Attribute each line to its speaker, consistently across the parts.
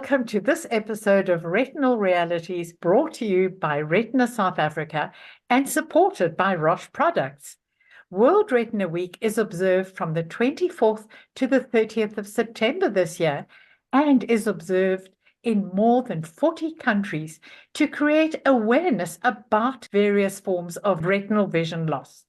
Speaker 1: welcome to this episode of Retinal Realities, brought to you by Retina South Africa and supported by Roche Products. World Retina Week is observed from the 24th to the 30th of September this year and is observed in more than 40 countries to create awareness about various forms of retinal vision loss.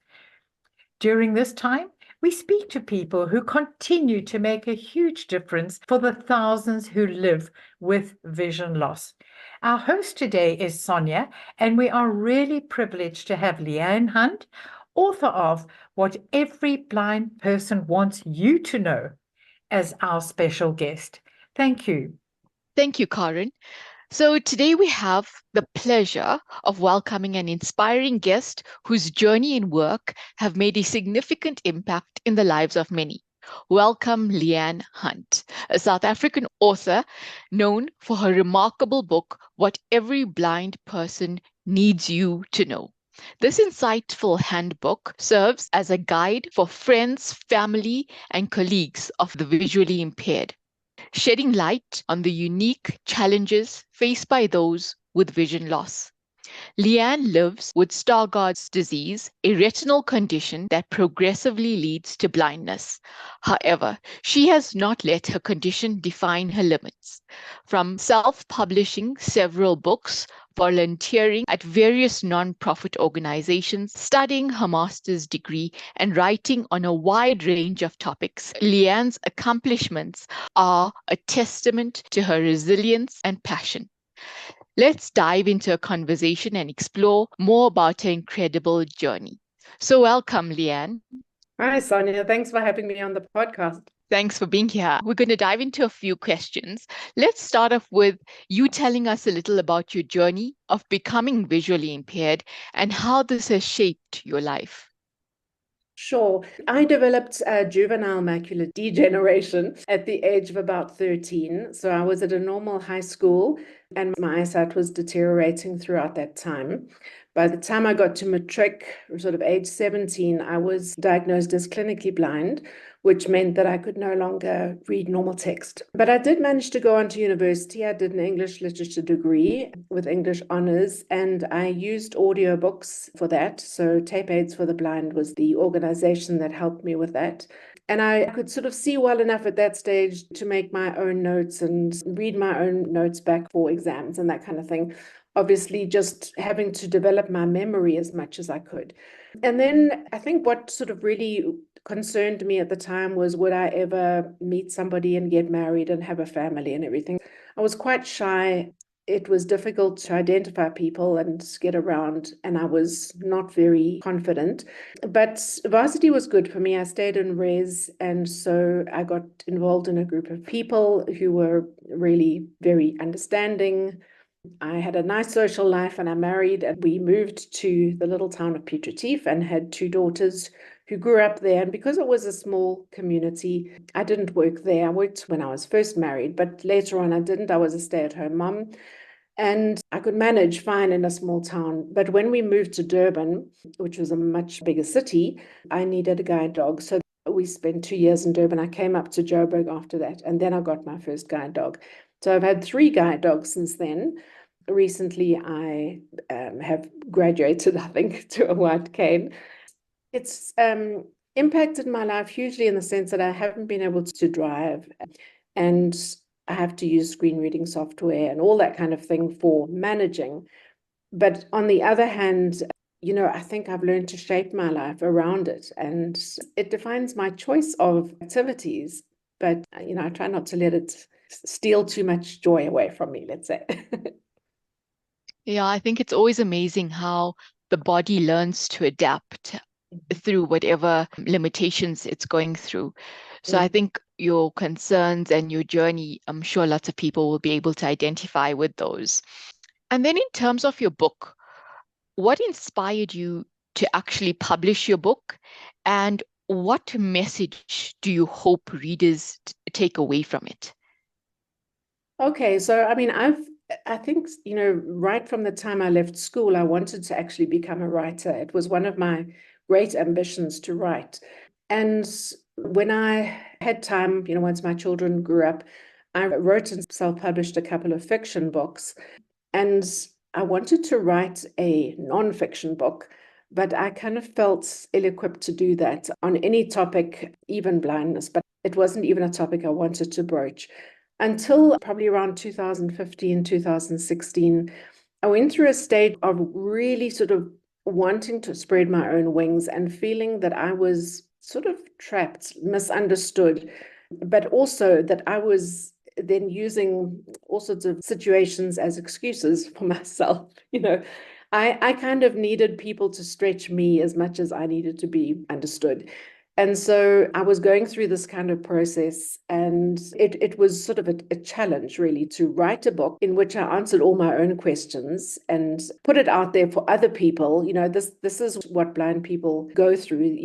Speaker 1: During this time, we speak to people who continue to make a huge difference for the thousands who live with vision loss. Our host today is Sonia, and we are really privileged to have Leanne Hunt, author of What Every Blind Person Wants You to Know, as our special guest. Thank you.
Speaker 2: Thank you, Karen. So today we have the pleasure of welcoming an inspiring guest whose journey and work have made a significant impact in the lives of many. Welcome, Leanne Hunt, a South African author known for her remarkable book, What Every Blind Person Needs You to Know. This insightful handbook serves as a guide for friends, family, and colleagues of the visually impaired, shedding light on the unique challenges faced by those with vision loss. Leanne lives with Stargardts disease, a retinal condition that progressively leads to blindness. However, she has not let her condition define her limits. From self-publishing several books, volunteering at various non-profit organizations, studying her master's degree, and writing on a wide range of topics, Leanne's accomplishments are a testament to her resilience and passion. Let's dive into a conversation and explore more about her incredible journey. So welcome, Leanne.
Speaker 3: Hi, Sonia. Thanks for having me on the podcast.
Speaker 2: Thanks for being here. We're going to dive into a few questions. Let's start off with you telling us a little about your journey of becoming visually impaired and how this has shaped your life.
Speaker 3: Sure. I developed juvenile macular degeneration at the age of about 13. So I was at a normal high school and my eyesight was deteriorating throughout that time. By the time I got to matric, sort of age 17, I was diagnosed as clinically blind, which meant that I could no longer read normal text. But I did manage to go on to university. I did an English literature degree with English honors, and I used audiobooks for that. So Tape Aids for the Blind was the organization that helped me with that. And I could sort of see well enough at that stage to make my own notes and read my own notes back for exams and that kind of thing. Obviously, just having to develop my memory as much as I could. And then I think what sort of really concerned me at the time was, would I ever meet somebody and get married and have a family and everything? I was quite shy. It was difficult to identify people and get around, and I was not very confident. But varsity was good for me. I stayed in res, and so I got involved in a group of people who were really very understanding. I had a nice social life and I married, and we moved to the little town of Piet Retief and had two daughters who grew up there. And because it was a small community, I didn't work there. I worked when I was first married, but later on I didn't. I was a stay-at-home mom and I could manage fine in a small town. But when we moved to Durban, which was a much bigger city, I needed a guide dog. So we spent 2 years in Durban. I came up to Joburg after that, and then I got my first guide dog. So I've had 3 guide dogs since then. Recently, I have graduated, I think, to a white cane. It's impacted my life hugely in the sense that I haven't been able to drive, and I have to use screen reading software and all that kind of thing for managing. But on the other hand, I think I've learned to shape my life around it, and it defines my choice of activities. But, I try not to let it steal too much joy away from me, let's say.
Speaker 2: Yeah, I think it's always amazing how the body learns to adapt through whatever limitations it's going through. So I think your concerns and your journey, I'm sure lots of people will be able to identify with those. And then in terms of your book, what inspired you to actually publish your book, and what message do you hope readers take away from it?
Speaker 3: Okay, so I think, right from the time I left school, I wanted to actually become a writer. It was one of my great ambitions to write. And when I had time, once my children grew up, I wrote and self-published a couple of fiction books, and I wanted to write a non-fiction book, but I kind of felt ill-equipped to do that on any topic, even blindness, but it wasn't even a topic I wanted to broach. Until probably around 2015, 2016, I went through a state of really sort of wanting to spread my own wings and feeling that I was sort of trapped, misunderstood, but also that I was then using all sorts of situations as excuses for myself. I kind of needed people to stretch me as much as I needed to be understood. And so I was going through this kind of process, and it was sort of a challenge, really, to write a book in which I answered all my own questions and put it out there for other people. This is what blind people go through,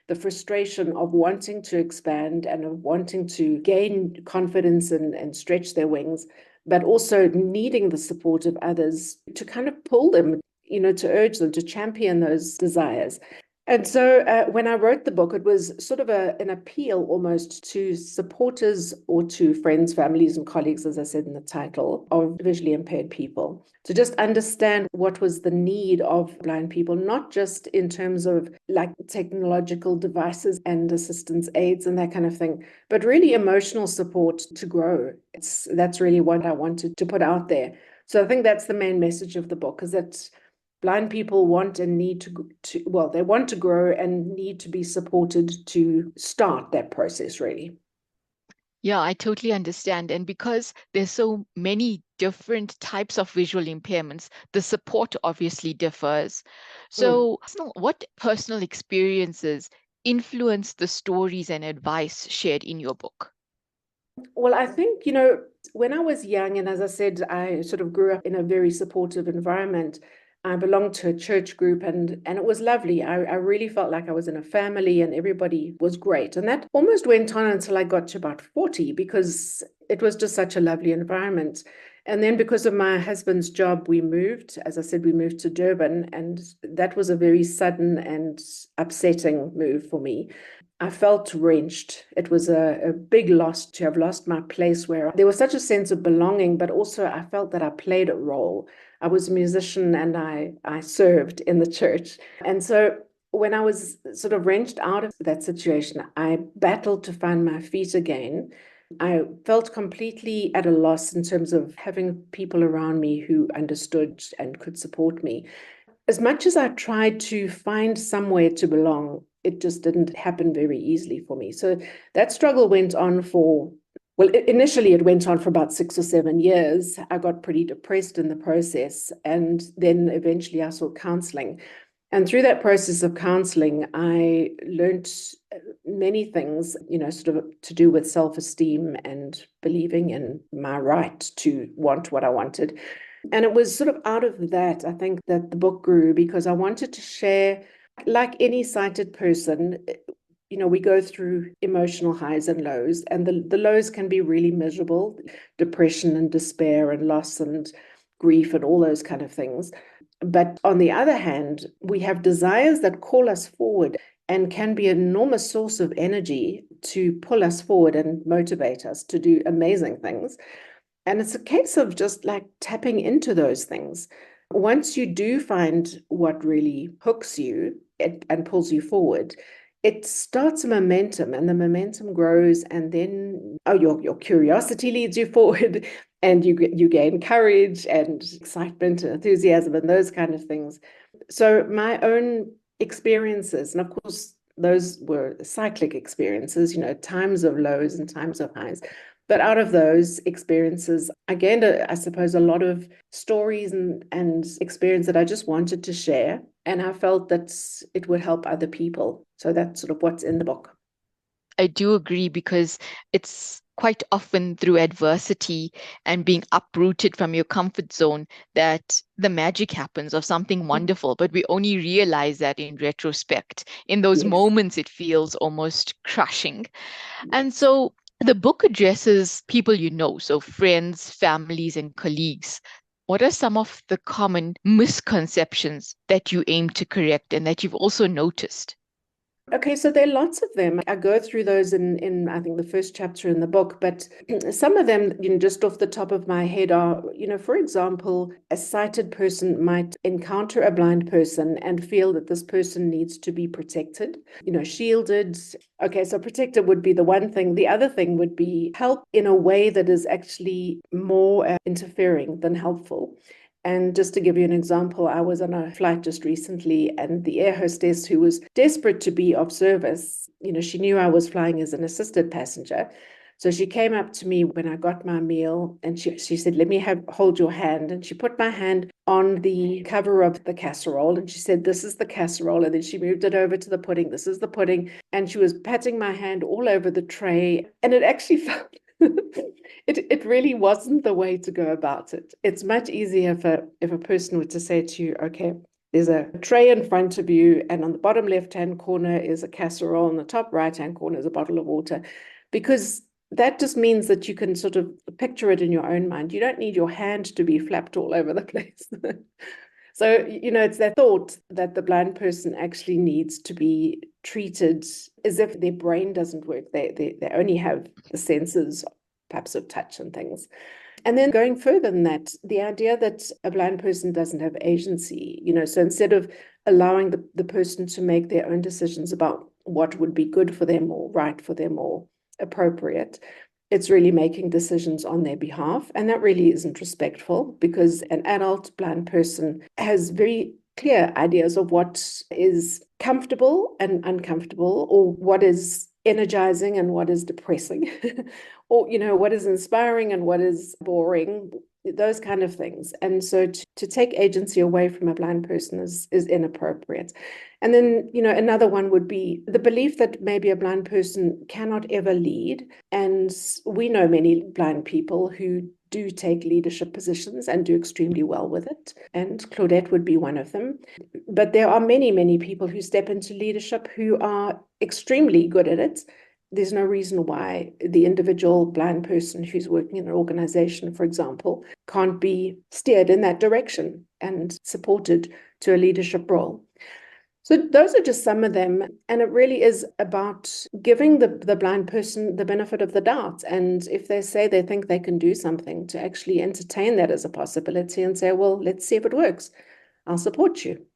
Speaker 3: the frustration of wanting to expand and of wanting to gain confidence and stretch their wings, but also needing the support of others to kind of pull them, to urge them to champion those desires. And so when I wrote the book, it was sort of an appeal almost to supporters or to friends, families, and colleagues, as I said in the title, of visually impaired people, to just understand what was the need of blind people, not just in terms of like technological devices and assistance aids and that kind of thing, but really emotional support to grow. That's really what I wanted to put out there. So I think that's the main message of the book, is that blind people want and need they want to grow and need to be supported to start that process, really.
Speaker 2: Yeah, I totally understand. And because there's so many different types of visual impairments, the support obviously differs. So, what personal experiences influence the stories and advice shared in your book?
Speaker 3: Well, I think, when I was young, and as I said, I sort of grew up in a very supportive environment. I belonged to a church group, and it was lovely. I really felt like I was in a family and everybody was great. And that almost went on until I got to about 40, because it was just such a lovely environment. And then because of my husband's job, we moved. As I said, we moved to Durban, and that was a very sudden and upsetting move for me. I felt wrenched. It was a big loss to have lost my place where there was such a sense of belonging, but also I felt that I played a role. I was a musician and I served in the church. And so when I was sort of wrenched out of that situation, I battled to find my feet again. I felt completely at a loss in terms of having people around me who understood and could support me. As much as I tried to find somewhere to belong, it just didn't happen very easily for me. So that struggle went on initially it went on for about 6 or 7 years. I got pretty depressed in the process, and then eventually I sought counseling. And through that process of counseling, I learned many things, sort of to do with self-esteem and believing in my right to want what I wanted. And it was sort of out of that, I think, that the book grew, because I wanted to share, like any sighted person, we go through emotional highs and lows, and the lows can be really miserable, depression and despair and loss and grief and all those kind of things. But on the other hand, we have desires that call us forward and can be an enormous source of energy to pull us forward and motivate us to do amazing things. And it's a case of just like tapping into those things. Once you do find what really hooks you and pulls you forward, it starts a momentum, and the momentum grows, and then your curiosity leads you forward, and you gain courage and excitement and enthusiasm and those kind of things. So my own experiences, and of course those were cyclic experiences, times of lows and times of highs. But out of those experiences, I gained, I suppose, a lot of stories and experience that I just wanted to share. And I felt that it would help other people. So that's sort of what's in the book.
Speaker 2: I do agree, because it's quite often through adversity and being uprooted from your comfort zone that the magic happens of something wonderful. But we only realize that in retrospect. In those
Speaker 3: Yes.
Speaker 2: moments, it feels almost crushing. And so the book addresses people so friends, families, and colleagues. What are some of the common misconceptions that you aim to correct and that you've also noticed?
Speaker 3: Okay, so there are lots of them. I go through those in I think the first chapter in the book, but some of them, just off the top of my head are, for example, a sighted person might encounter a blind person and feel that this person needs to be protected, shielded. Okay, so protected would be the one thing. The other thing would be help in a way that is actually more interfering than helpful. And just to give you an example, I was on a flight just recently, and the air hostess, who was desperate to be of service, she knew I was flying as an assisted passenger. So she came up to me when I got my meal, and she said, "Let me hold your hand." And she put my hand on the cover of the casserole, and she said, "This is the casserole." And then she moved it over to the pudding. "This is the pudding." And she was patting my hand all over the tray. And it actually felt it really wasn't the way to go about it. It's much easier if a person were to say to you, "Okay, there's a tray in front of you, and on the bottom left-hand corner is a casserole, and the top right-hand corner is a bottle of water," because that just means that you can sort of picture it in your own mind. You don't need your hand to be flapped all over the place. So, it's that thought that the blind person actually needs to be treated as if their brain doesn't work. They only have the senses, perhaps of touch and things. And then going further than that, the idea that a blind person doesn't have agency, so instead of allowing the person to make their own decisions about what would be good for them or right for them or appropriate, it's really making decisions on their behalf. And that really isn't respectful, because an adult blind person has very clear ideas of what is comfortable and uncomfortable, or what is energizing and what is depressing, or, what is inspiring and what is boring, those kind of things. And so to take agency away from a blind person is inappropriate. And then, another one would be the belief that maybe a blind person cannot ever lead. And we know many blind people who do take leadership positions and do extremely well with it. And Claudette would be one of them. But there are many, many people who step into leadership who are extremely good at it. There's no reason why the individual blind person who's working in an organization, for example, can't be steered in that direction and supported to a leadership role. So those are just some of them. And it really is about giving the blind person the benefit of the doubt. And if they say they think they can do something, to actually entertain that as a possibility and say, "Well, let's see if it works. I'll support you."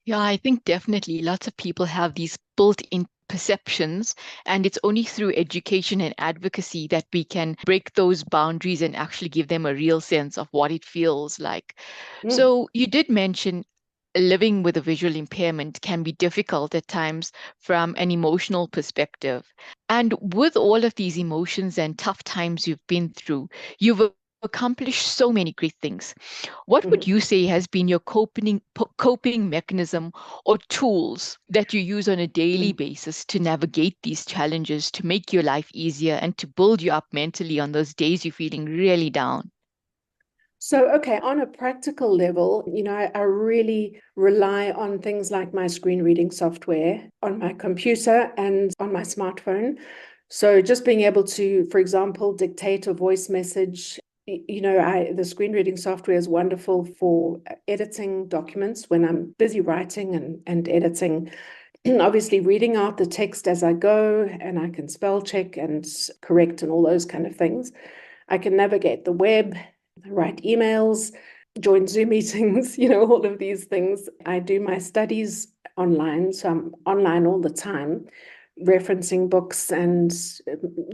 Speaker 2: Yeah, I think definitely lots of people have these built-in perceptions, and it's only through education and advocacy that we can break those boundaries and actually give them a real sense of what it feels like. So you did mention living with a visual impairment can be difficult at times from an emotional perspective. And with all of these emotions and tough times you've been through, you've accomplished so many great things. What would you say has been your coping mechanism or tools that you use on a daily basis to navigate these challenges, to make your life easier and to build you up mentally on those days you're feeling really down?
Speaker 3: So, okay, on a practical level, I really rely on things like my screen reading software on my computer and on my smartphone. So just being able to, for example, dictate a voice message. The screen reading software is wonderful for editing documents when I'm busy writing and editing. Obviously, reading out the text as I go, and I can spell check and correct and all those kind of things. I can navigate the web, write emails, join Zoom meetings, all of these things. I do my studies online, so I'm online all the time, referencing books and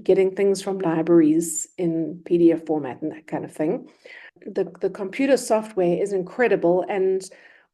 Speaker 3: getting things from libraries in PDF format and that kind of thing. The computer software is incredible. And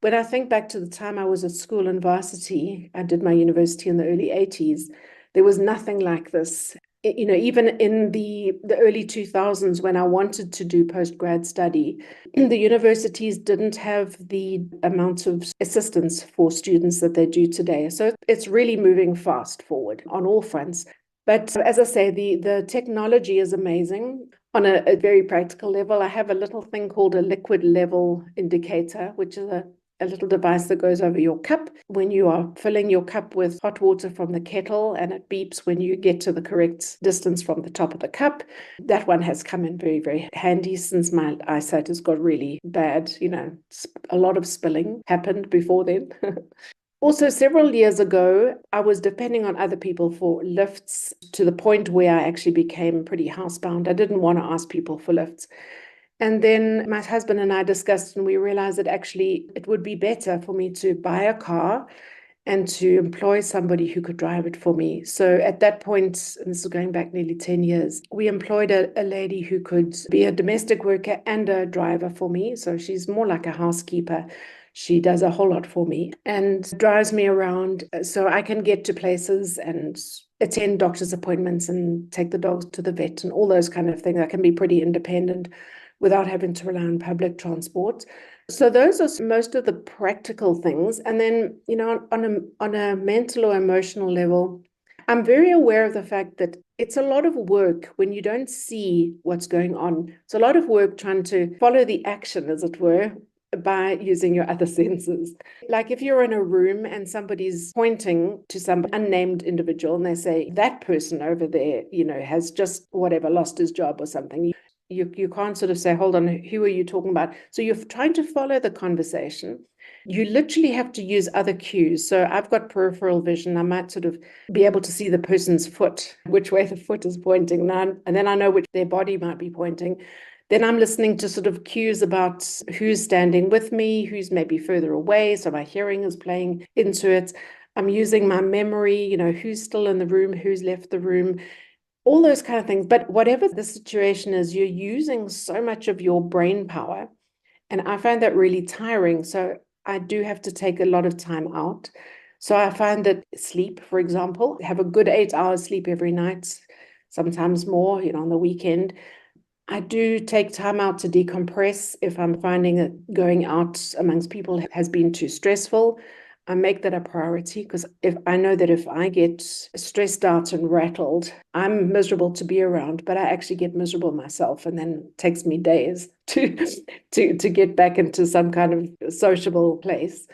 Speaker 3: when I think back to the time I was at school and varsity, I did my university in the early 80s, there was nothing like this. Even in the early 2000s, when I wanted to do postgrad study, the universities didn't have the amount of assistance for students that they do today. So it's really moving fast forward on all fronts. But as I say, the technology is amazing. On a very practical level, I have a little thing called a liquid level indicator, which is a little device that goes over your cup when you are filling your cup with hot water from the kettle, and it beeps when you get to the correct distance from the top of the cup. That one has come in very, very handy since my eyesight has got really bad. A lot of spilling happened before then. Also, several years ago, I was depending on other people for lifts to the point where I actually became pretty housebound. I didn't want to ask people for lifts. And then my husband and I discussed, and we realized that actually it would be better for me to buy a car and to employ somebody who could drive it for me. So at that point, and this is going back nearly 10 years, we employed a lady who could be a domestic worker and a driver for me. So she's more like a housekeeper. She does a whole lot for me and drives me around so I can get to places and attend doctor's appointments and take the dogs to the vet and all those kind of things. I can be pretty independent without having to rely on public transport. So those are most of the practical things. And then, on a mental or emotional level, I'm very aware of the fact that it's a lot of work when you don't see what's going on. It's a lot of work trying to follow the action, as it were, by using your other senses. Like if you're in a room and somebody's pointing to some unnamed individual and they say, that person over there, has just whatever, lost his job or something. You can't sort of say, hold on, who are you talking about? So you're trying to follow the conversation. You literally have to use other cues. So I've got peripheral vision. I might sort of be able to see the person's foot, which way the foot is pointing. And then I know which their body might be pointing. Then I'm listening to sort of cues about who's standing with me, who's maybe further away. So my hearing is playing into it. I'm using my memory, who's still in the room, who's left the room. All those kind of things. But whatever the situation is, you're using so much of your brain power. And I find that really tiring. So I do have to take a lot of time out. So I find that sleep, for example, have a good 8 hours sleep every night, sometimes more, on the weekend. I do take time out to decompress if I'm finding that going out amongst people has been too stressful. I make that a priority because if I get stressed out and rattled, I'm miserable to be around, but I actually get miserable myself, and then it takes me days to get back into some kind of sociable place.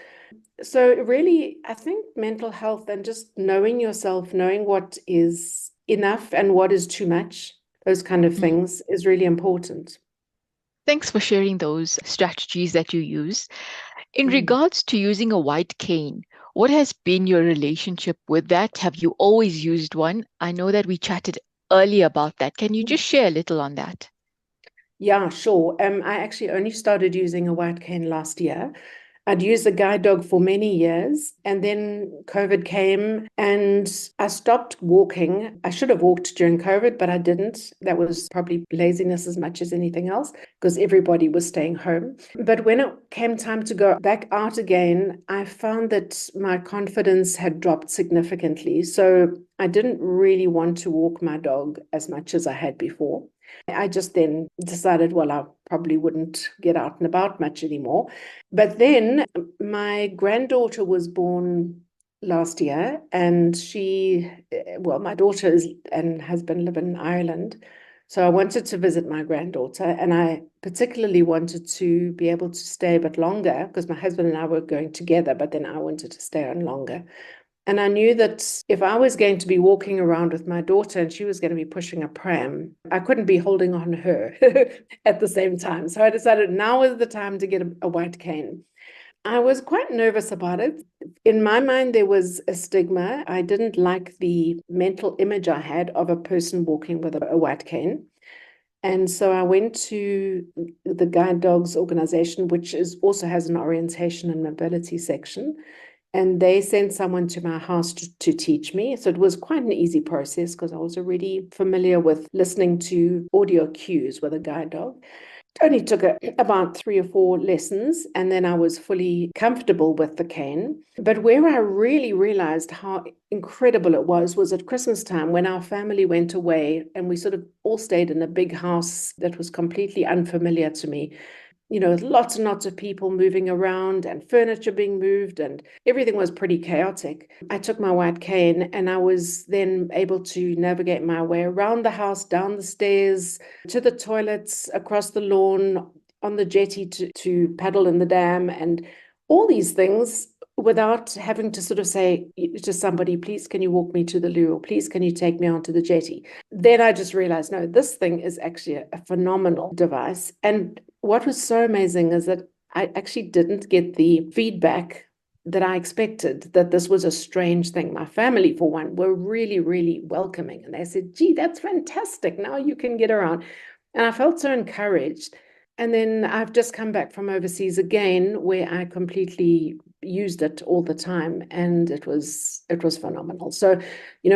Speaker 3: So really, I think mental health and just knowing yourself, knowing what is enough and what is too much, those kind of things is really important.
Speaker 2: Thanks for sharing those strategies that you use. In regards to using a white cane, what has been your relationship with that? Have you always used one? I know that we chatted earlier about that. Can you just share a little on that?
Speaker 3: Yeah, sure. I actually only started using a white cane last year. I'd used a guide dog for many years, and then COVID came and I stopped walking. I should have walked during COVID, but I didn't. That was probably laziness as much as anything else because everybody was staying home. But when it came time to go back out again, I found that my confidence had dropped significantly. So I didn't really want to walk my dog as much as I had before. I just then decided, well, I probably wouldn't get out and about much anymore. But then my granddaughter was born last year, and my daughter and husband live in Ireland. So I wanted to visit my granddaughter, and I particularly wanted to be able to stay a bit longer because my husband and I were going together, but then I wanted to stay on longer. And I knew that if I was going to be walking around with my daughter and she was going to be pushing a pram, I couldn't be holding on her at the same time. So I decided now is the time to get a white cane. I was quite nervous about it. In my mind, there was a stigma. I didn't like the mental image I had of a person walking with a white cane. And so I went to the Guide Dogs organization, which also has an orientation and mobility section. And they sent someone to my house to teach me. So it was quite an easy process because I was already familiar with listening to audio cues with a guide dog. It only took about 3 or 4 lessons, and then I was fully comfortable with the cane. But where I really realized how incredible it was at Christmas time when our family went away and we sort of all stayed in a big house that was completely unfamiliar to me. Lots and lots of people moving around and furniture being moved, and everything was pretty chaotic. I took my white cane and I was then able to navigate my way around the house, down the stairs, to the toilets, across the lawn, on the jetty to paddle in the dam, and all these things without having to sort of say to somebody, please, can you walk me to the loo, or please, can you take me onto the jetty? Then I just realized, no, this thing is actually a phenomenal device. And what was so amazing is that I actually didn't get the feedback that I expected, that this was a strange thing. My family, for one, were really, really welcoming. And they said, gee, that's fantastic. Now you can get around. And I felt so encouraged. And then I've just come back from overseas again, where I completely used it all the time, and it was phenomenal. So,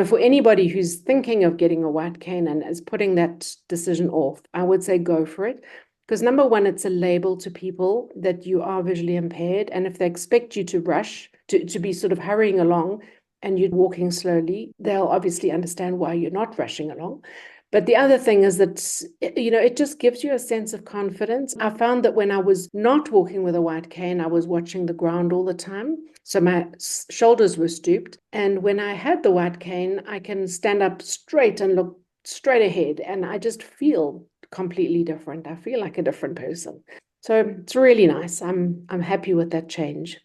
Speaker 3: for anybody who's thinking of getting a white cane and is putting that decision off, I would say go for it. Because number one, it's a label to people that you are visually impaired. And if they expect you to rush, to be sort of hurrying along and you're walking slowly, they'll obviously understand why you're not rushing along. But the other thing is that, it just gives you a sense of confidence. I found that when I was not walking with a white cane, I was watching the ground all the time. So my shoulders were stooped. And when I had the white cane, I can stand up straight and look straight ahead. And I just feel completely different. I feel like a different person. So it's really nice. I'm happy with that change.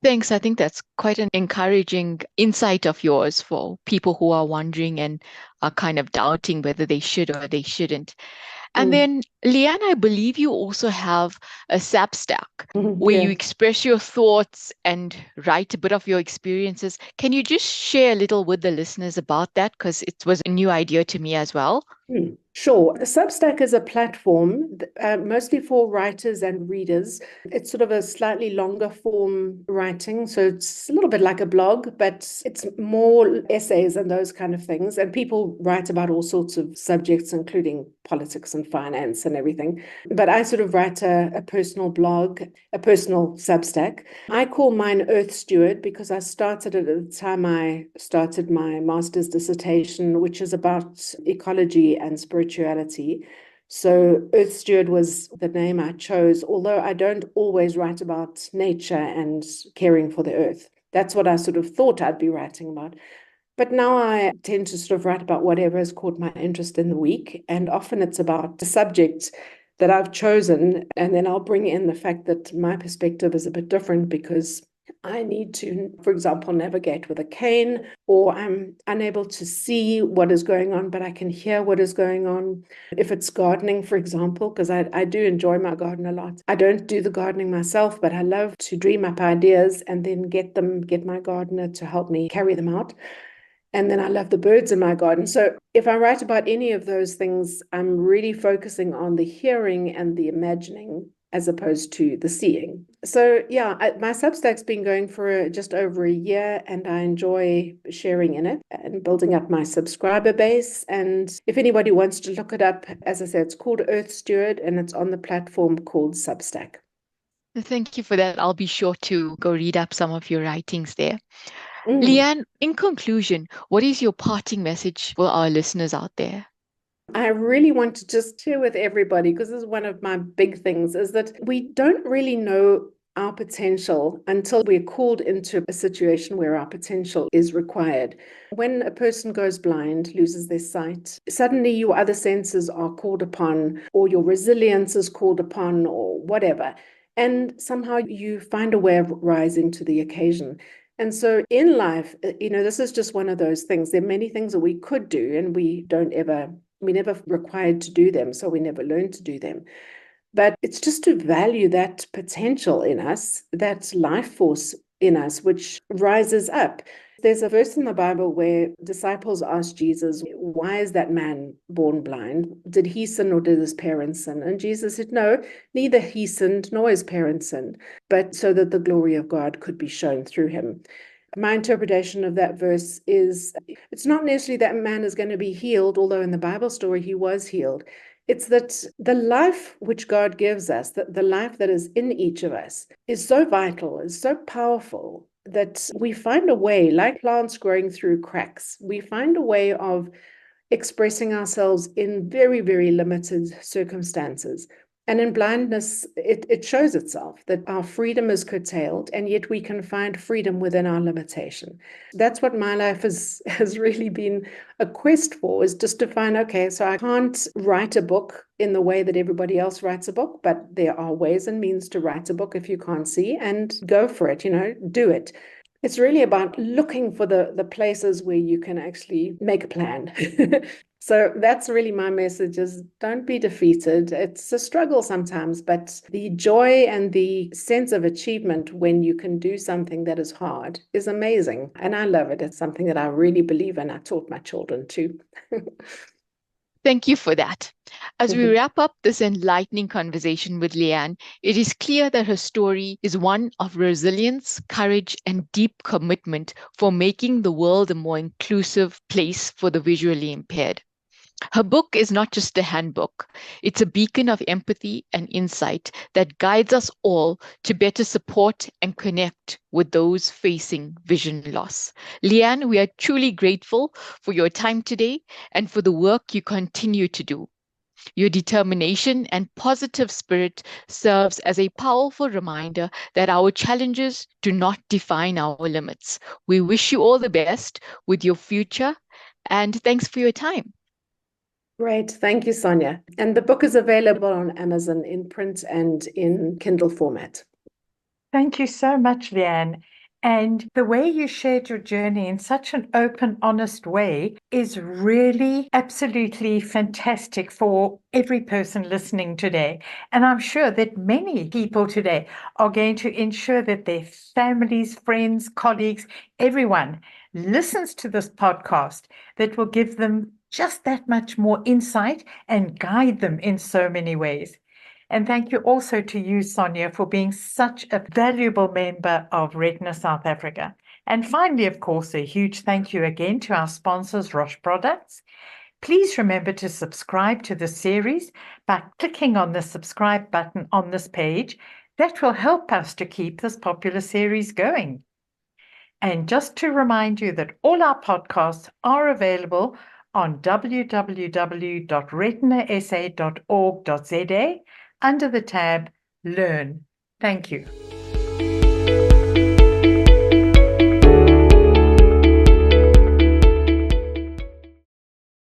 Speaker 2: Thanks. I think that's quite an encouraging insight of yours for people who are wondering and are kind of doubting whether they should or they shouldn't. And then, Leanne, I believe you also have a Substack where you express your thoughts and write a bit of your experiences. Can you just share a little with the listeners about that? Because it was a new idea to me as well.
Speaker 3: Sure. Substack is a platform mostly for writers and readers. It's sort of a slightly longer form writing. So it's a little bit like a blog, but it's more essays and those kind of things. And people write about all sorts of subjects, including politics and finance and everything. But I sort of write a personal blog, a personal Substack. I call mine Earth Steward because I started it at the time I started my master's dissertation, which is about ecology and spirituality. So Earth Steward was the name I chose, although I don't always write about nature and caring for the earth. That's what I sort of thought I'd be writing about. But now I tend to sort of write about whatever has caught my interest in the week. And often it's about the subject that I've chosen. And then I'll bring in the fact that my perspective is a bit different because I need to, for example, navigate with a cane, or I'm unable to see what is going on, but I can hear what is going on. If it's gardening, for example, because I do enjoy my garden a lot. I don't do the gardening myself, but I love to dream up ideas and then get my gardener to help me carry them out. And then I love the birds in my garden. So if I write about any of those things, I'm really focusing on the hearing and the imagining as opposed to the seeing. So yeah, my Substack's been going for just over a year, and I enjoy sharing in it and building up my subscriber base. And if anybody wants to look it up, as I said, it's called Earth Steward, and it's on the platform called Substack.
Speaker 2: Thank you for that. I'll be sure to go read up some of your writings there. Leanne, in conclusion, what is your parting message for our listeners out there?
Speaker 3: I really want to just share with everybody, because this is one of my big things, is that we don't really know our potential until we're called into a situation where our potential is required. When a person goes blind, loses their sight, suddenly your other senses are called upon, or your resilience is called upon, or whatever. And somehow you find a way of rising to the occasion. And so in life, this is just one of those things. There are many things that we could do, and we never required to do them, so we never learned to do them. But it's just to value that potential in us, that life force in us, which rises up. There's a verse in the Bible where disciples asked Jesus, why is that man born blind? Did he sin or did his parents sin? And Jesus said, no, neither he sinned nor his parents sinned, but so that the glory of God could be shown through him. My interpretation of that verse is, it's not necessarily that man is going to be healed, although in the Bible story he was healed. It's that the life which God gives us, that the life that is in each of us, is so vital, is so powerful, that we find a way, like plants growing through cracks, we find a way of expressing ourselves in very, very limited circumstances. And in blindness, it shows itself that our freedom is curtailed, and yet we can find freedom within our limitation. That's what my life has really been a quest for, is just to find, okay, so I can't write a book in the way that everybody else writes a book, but there are ways and means to write a book if you can't see, and go for it, do it. It's really about looking for the places where you can actually make a plan. So that's really my message is don't be defeated. It's a struggle sometimes, but the joy and the sense of achievement when you can do something that is hard is amazing. And I love it. It's something that I really believe in. I taught my children too.
Speaker 2: Thank you for that. As we wrap up this enlightening conversation with Leanne, it is clear that her story is one of resilience, courage, and deep commitment for making the world a more inclusive place for the visually impaired. Her book is not just a handbook, it's a beacon of empathy and insight that guides us all to better support and connect with those facing vision loss. Leanne, we are truly grateful for your time today and for the work you continue to do. Your determination and positive spirit serves as a powerful reminder that our challenges do not define our limits. We wish you all the best with your future, and thanks for your time.
Speaker 3: Great. Thank you, Sonia. And the book is available on Amazon in print and in Kindle format.
Speaker 1: Thank you so much, Leanne. And the way you shared your journey in such an open, honest way is really absolutely fantastic for every person listening today. And I'm sure that many people today are going to ensure that their families, friends, colleagues, everyone listens to this podcast that will give them just that much more insight and guide them in so many ways. And thank you also to you, Sonia, for being such a valuable member of Retina South Africa. And finally, of course, a huge thank you again to our sponsors, Roche Products. Please remember to subscribe to the series by clicking on the subscribe button on this page. That will help us to keep this popular series going. And just to remind you that all our podcasts are available on www.retinasa.org.za under the tab Learn. Thank you.